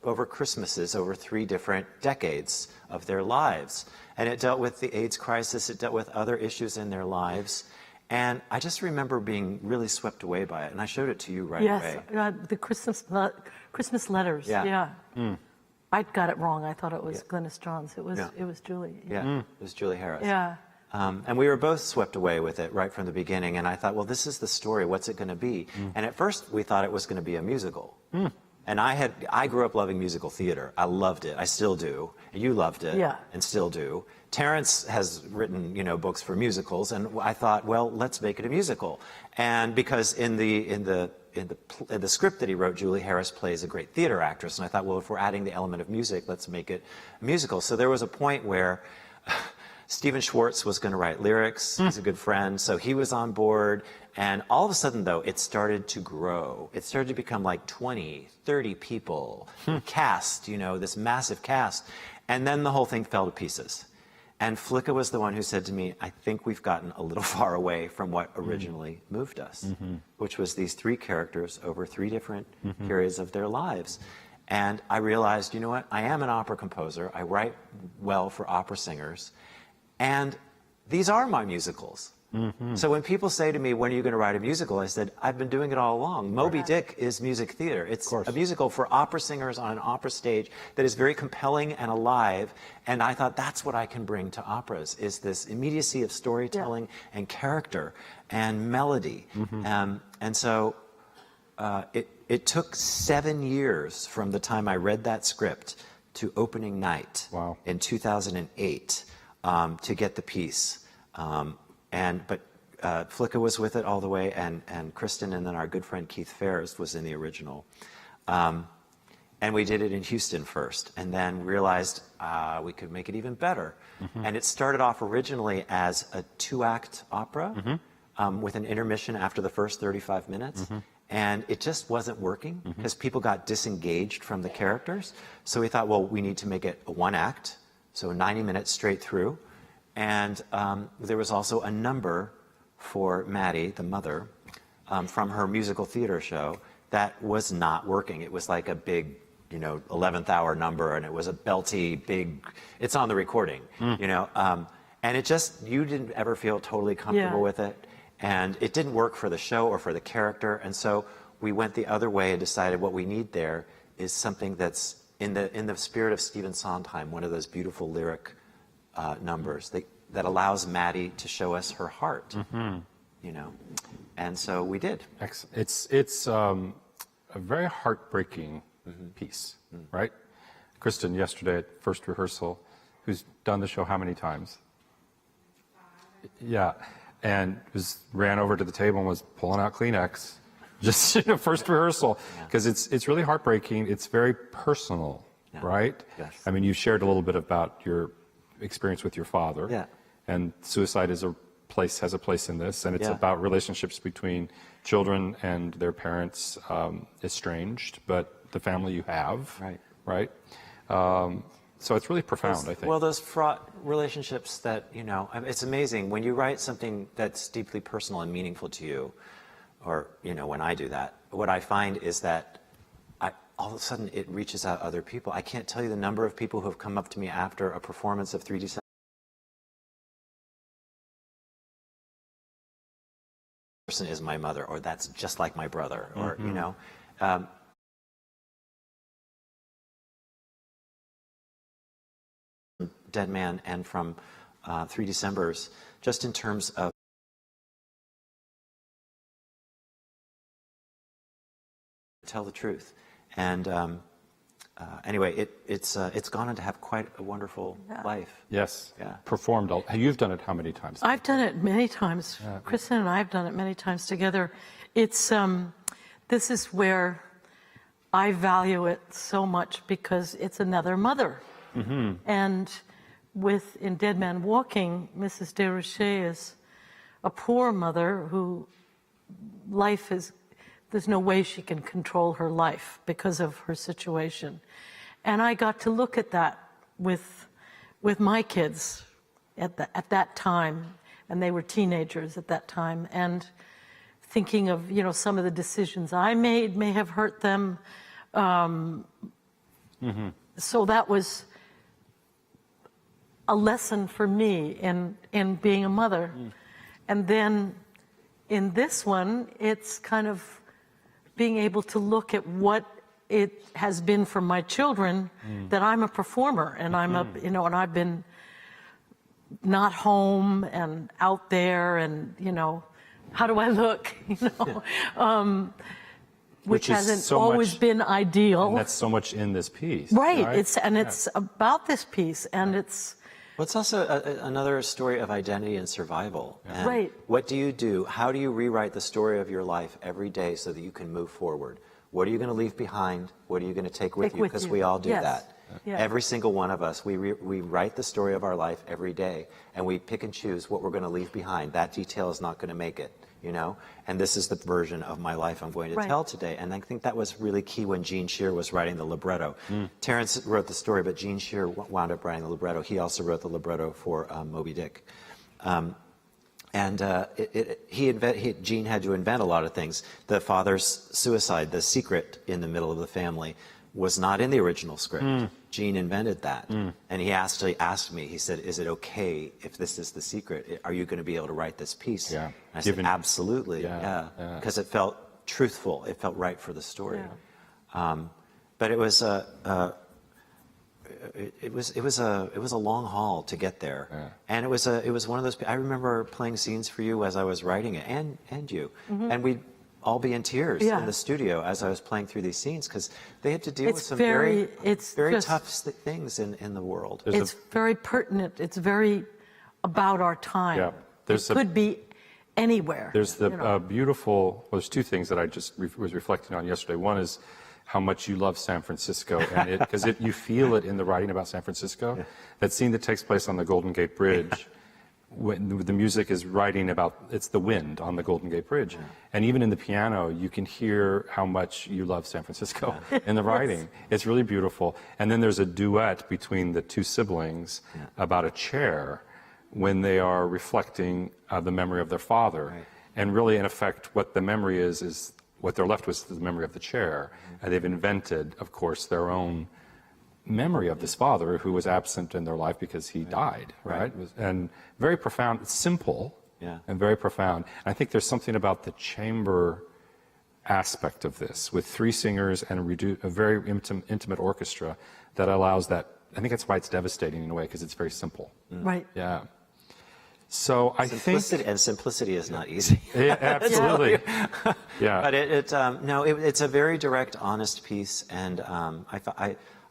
over Christmases, over 3 different decades of their lives. And it dealt with the AIDS crisis, it dealt with other issues in their lives. And I just remember being really swept away by it. And I showed it to you right away. Yes, the Christmas letters. Yeah. I got it wrong. I thought it was Glynis Johns. It was Julie. Yeah, it was Julie Harris. Yeah. And we were both swept away with it right from the beginning. And I thought, well, this is the story. What's it going to be? And at first, we thought it was going to be a musical. And I grew up loving musical theater. I loved it. I still do. You loved it. Yeah. And still do. Terrence has written, books for musicals, and I thought, well, let's make it a musical. And because in the script that he wrote, Julie Harris plays a great theater actress, and I thought, well, if we're adding the element of music, let's make it a musical. So there was a point where Stephen Schwartz was going to write lyrics. He's a good friend, so he was on board. And all of a sudden, though, it started to grow. It started to become like 20, 30 people, cast, this massive cast. And then the whole thing fell to pieces. And Flicka was the one who said to me, I think we've gotten a little far away from what originally moved us, which was these 3 characters over 3 different periods of their lives. And I realized, you know what? I am an opera composer. I write well for opera singers. And these are my musicals. So when people say to me, when are you going to write a musical? I said, I've been doing it all along. Moby Dick is music theater. It's a musical for opera singers on an opera stage that is very compelling and alive. And I thought that's what I can bring to operas, is this immediacy of storytelling and character and melody. And so it took 7 years from the time I read that script to opening night in 2008 to get the piece. But Flicka was with it all the way, and Kristen, and then our good friend Keith Ferris was in the original. And we did it in Houston first, and then realized we could make it even better. And it started off originally as a 2-act opera with an intermission after the first 35 minutes. And it just wasn't working because people got disengaged from the characters. So we thought, well, we need to make it a 1-act, so 90 minutes straight through. And there was also a number for Maddie, the mother, from her musical theater show that was not working. It was like a big, 11th hour number, and it was a belty, big, it's on the recording, and it just, you didn't ever feel totally comfortable with it. And it didn't work for the show or for the character. And so we went the other way and decided what we need there is something that's in the spirit of Stephen Sondheim, one of those beautiful lyric numbers that allows Maddie to show us her heart, and so we did. It's a very heartbreaking piece, right? Kristen, yesterday at first rehearsal, who's done the show how many times? Yeah, and ran over to the table and was pulling out Kleenex, just first rehearsal, because it's really heartbreaking. It's very personal, right? Yes. I mean, you shared a little bit about your experience with your father, and suicide has a place in this, and it's about relationships between children and their parents, estranged, but the family you have, right? So it's really profound, I think. Well, those fraught relationships that, it's amazing when you write something that's deeply personal and meaningful to you, or, when I do that, what I find is that all of a sudden it reaches out other people. I can't tell you the number of people who have come up to me after a performance of 3D person is my mother, or that's just like my brother, or, Dead Man and from 3 Decembers, just in terms of tell the truth. And anyway, it's gone on to have quite a wonderful life. Yes. Yeah. Performed. You've done it how many times? I've done it many times. Kristen and I have done it many times together. It's this is where I value it so much because it's another mother. And in Dead Man Walking, Mrs. Desrochers is a poor mother who there's no way she can control her life because of her situation. And I got to look at that with my kids at that time, and they were teenagers at that time, and thinking of, some of the decisions I made may have hurt them. So that was a lesson for me in being a mother. And then in this one, it's kind of being able to look at what it has been for my children, that I'm a performer and I'm a, you know, and I've been not home and out there and, you know, how do I look, you know, which is hasn't so always much- been ideal. And that's so much in this piece. Right. It's about this piece, and it's Well, it's also another story of identity and survival. And Right. what do you do? How do you rewrite the story of your life every day so that you can move forward? What are you going to leave behind? What are you going to take with Take you? with Because you. we all do Yes. that. Yeah. Every single one of us, we write the story of our life every day, and we pick and choose what we're going to leave behind. That detail is not going to make it, you know? And this is the version of my life I'm going to Right. tell today. And I think that was really key when Gene Shear was writing the libretto. Terrence wrote the story, but Gene Shear wound up writing the libretto. He also wrote the libretto for Moby Dick. Gene had to invent a lot of things. The father's suicide, the secret in the middle of the family, was not in the original script. Gene invented that. And he actually asked me, he said, is it okay if this is the secret? Are you going to be able to write this piece? Yeah. And I said, absolutely, Yeah. because it felt truthful. It felt right for the story. Yeah. But it was a long haul to get there, and it was one of those. I remember playing scenes for you as I was writing it, and you, and we'd all be in tears Yeah. in the studio as I was playing through these scenes because they had to deal It's with some very- very it's just- tough things in the world. it's very pertinent. It's very about our time. Yeah. It could be anywhere. There's the you know. beautiful, well, there's two things that I just was reflecting on yesterday. One is how much you love San Francisco, and because you feel it in the writing about San Francisco. Yeah. That scene that takes place on the Golden Gate Bridge, when the music is writing about, it's the wind on the Golden Gate Bridge. And even in the piano, you can hear how much you love San Francisco in the writing. It's really beautiful. And then there's a duet between the two siblings about a chair when they are reflecting the memory of their father. Right. And really, in effect, what the memory is what they're left with is the memory of the chair. And they've invented, of course, their own memory of this father who was absent in their life because he died, right? And very profound, simple, and very profound. And I think there's something about the chamber aspect of this with three singers and a very intimate orchestra that allows that. I think that's why it's devastating in a way, because it's very simple. Right. Yeah. So I think Simplicity is not easy. Yeah, absolutely. Yeah. But it's a very direct, honest piece, and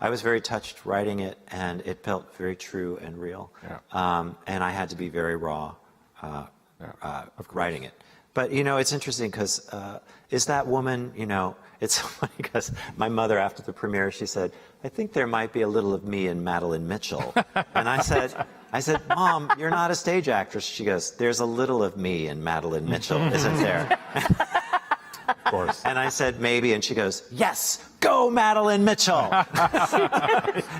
I was very touched writing it, and it felt very true and real. Yeah. And I had to be very raw writing it. But it's interesting because is that woman? It's funny because my mother, after the premiere, she said, "I think there might be a little of me in Madeline Mitchell," and I said, "Mom, you're not a stage actress." She goes, "There's a little of me in Madeline Mitchell, isn't there?" Of course. And I said, "Maybe," and she goes, "Yes, go Madeline Mitchell."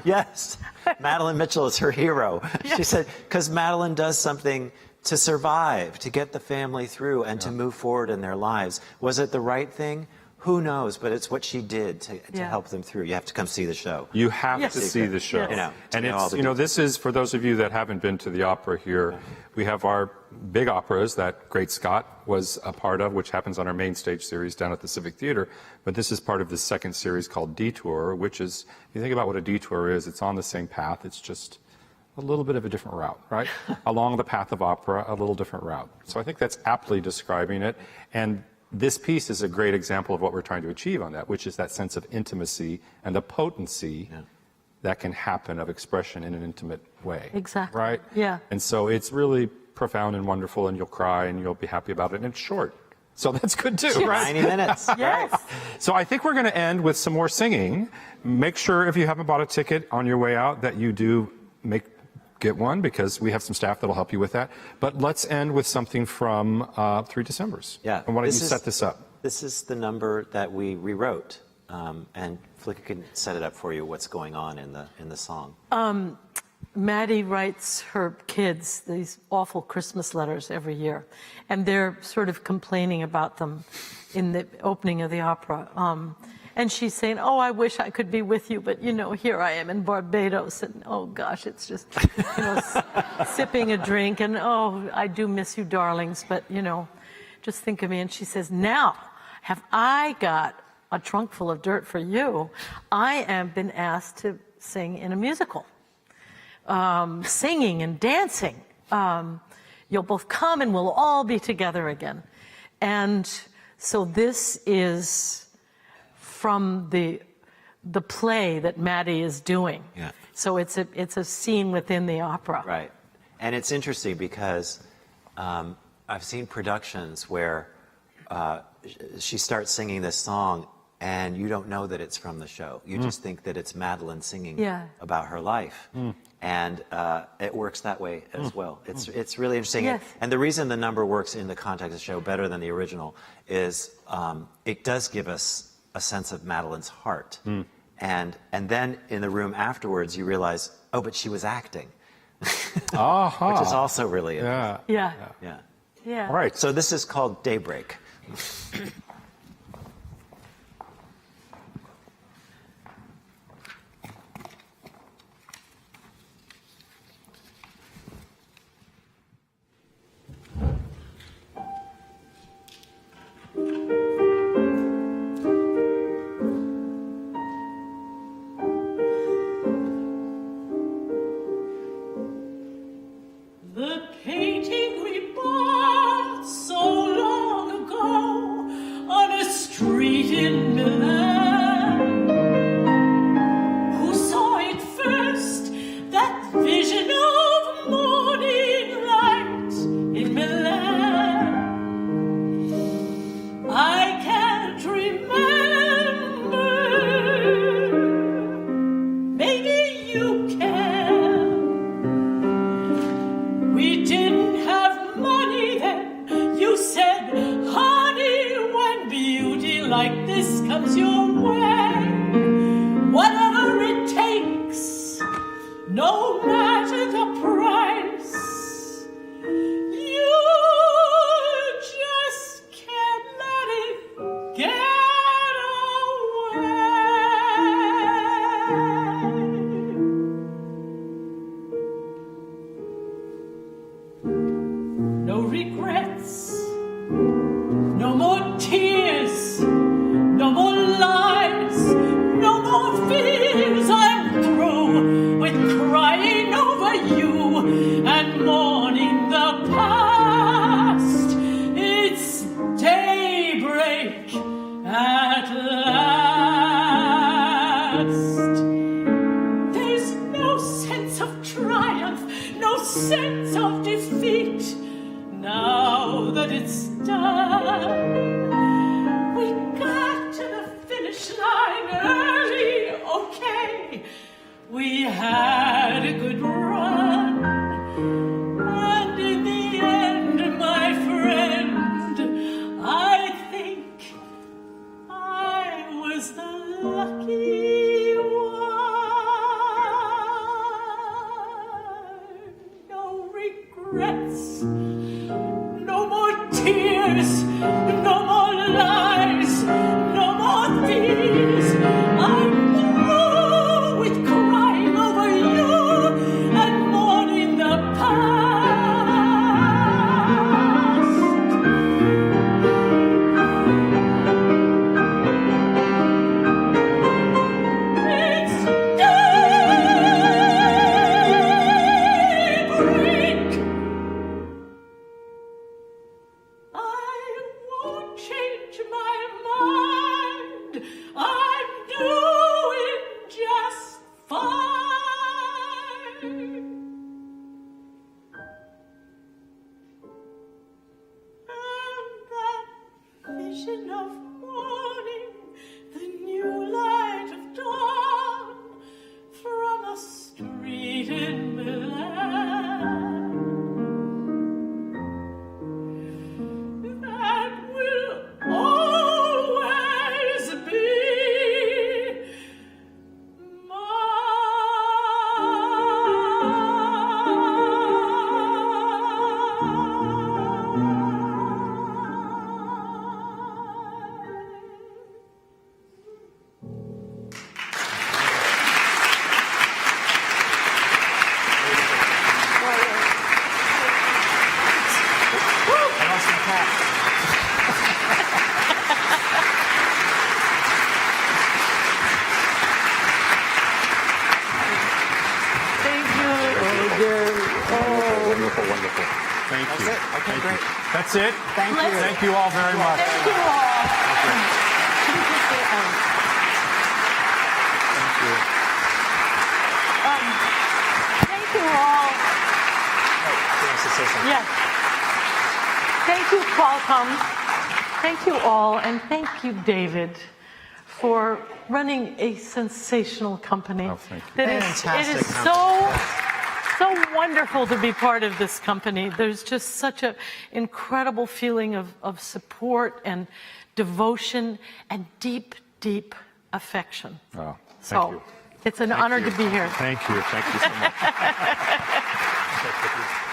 Yes, Madeline Mitchell is her hero. She said, because Madeline does something to survive, to get the family through, and to move forward in their lives. Was it the right thing? Who knows? But it's what she did to help them through. You have to come see the show. You have to see the show. Yes. And it's, this is, for those of you that haven't been to the opera here, we have our big operas that Great Scott was a part of, which happens on our main stage series down at the Civic Theater. But this is part of the second series called Detour, which is, if you think about what a detour is, it's on the same path. It's just a little bit of a different route, right? Along the path of opera, a little different route. So I think that's aptly describing it. And this piece is a great example of what we're trying to achieve on that, which is that sense of intimacy and the potency that can happen of expression in an intimate way. Exactly. Right? Yeah. And so it's really profound and wonderful, and you'll cry and you'll be happy about it, and it's short. So that's good too, right? 90 minutes. Yes. So I think we're going to end with some more singing. Make sure if you haven't bought a ticket on your way out that you do get one, because we have some staff that'll help you with that. But let's end with something from 3 Decembers. Yeah. And why don't you set this up? This is the number that we rewrote, and Flicka can set it up for you. What's going on in the song? Maddie writes her kids these awful Christmas letters every year, and they're sort of complaining about them in the opening of the opera. And she's saying, oh, I wish I could be with you, but, you know, here I am in Barbados, and, oh, gosh, it's just, you know, sipping a drink, and, oh, I do miss you, darlings, but, you know, just think of me. And she says, now, have I got a trunk full of dirt for you? I am been asked to sing in a musical, singing and dancing. You'll both come, and we'll all be together again. And so this is from the play that Maddie is doing. Yeah. So it's a scene within the opera. Right. And it's interesting because I've seen productions where she starts singing this song and you don't know that it's from the show. You just think that it's Madeline singing about her life. And it works that way as well. It's really interesting. Yes. And the reason the number works in the context of the show better than the original is it does give us a sense of Madeline's heart. And then in the room afterwards, you realize, oh, but she was acting. Which is also really interesting. Yeah. All right. So this is called Daybreak. The painting we bought so long ago on a street in Milan. Who saw it first, that vision of morning light in Milan? I can't remember. Maybe you can. We didn't have money then. You said, honey, when beauty like this comes your way, whatever it takes, no matter the price, you just can't let it get away. No regrets, no more tears, no more lies, no more fears. I'm through with crying over you and mourning the past. It's daybreak at last. There's no sense of triumph, no sense of defeat. Now that it's done, we got to the finish line early, okay. We had a good run, and in the end, my friend, I think I was the lucky one. No regrets, no more tears, no more lies, no more fears. I'm through with crying over you and mourning the past. It's daybreak. I won't change my mind. I'm doing just fine. And that vision of morning, the new light of dawn from a street in Milan, that will always be mine. Wonderful, wonderful. Thank you. That's it. Okay, Thank great. you. That's it. Thank you. Thank you all very much. Thank you all. Thank you all. He wants to say something. Yes. Thank you, Qualcomm. Thank you all, and thank you, David, for running a sensational company. Oh, thank you. That is, Fantastic it is so wonderful to be part of this company. There's just such an incredible feeling of support and devotion and deep, deep affection. Oh, thank So you. it's an honor to be here. Thank you. Thank you so much.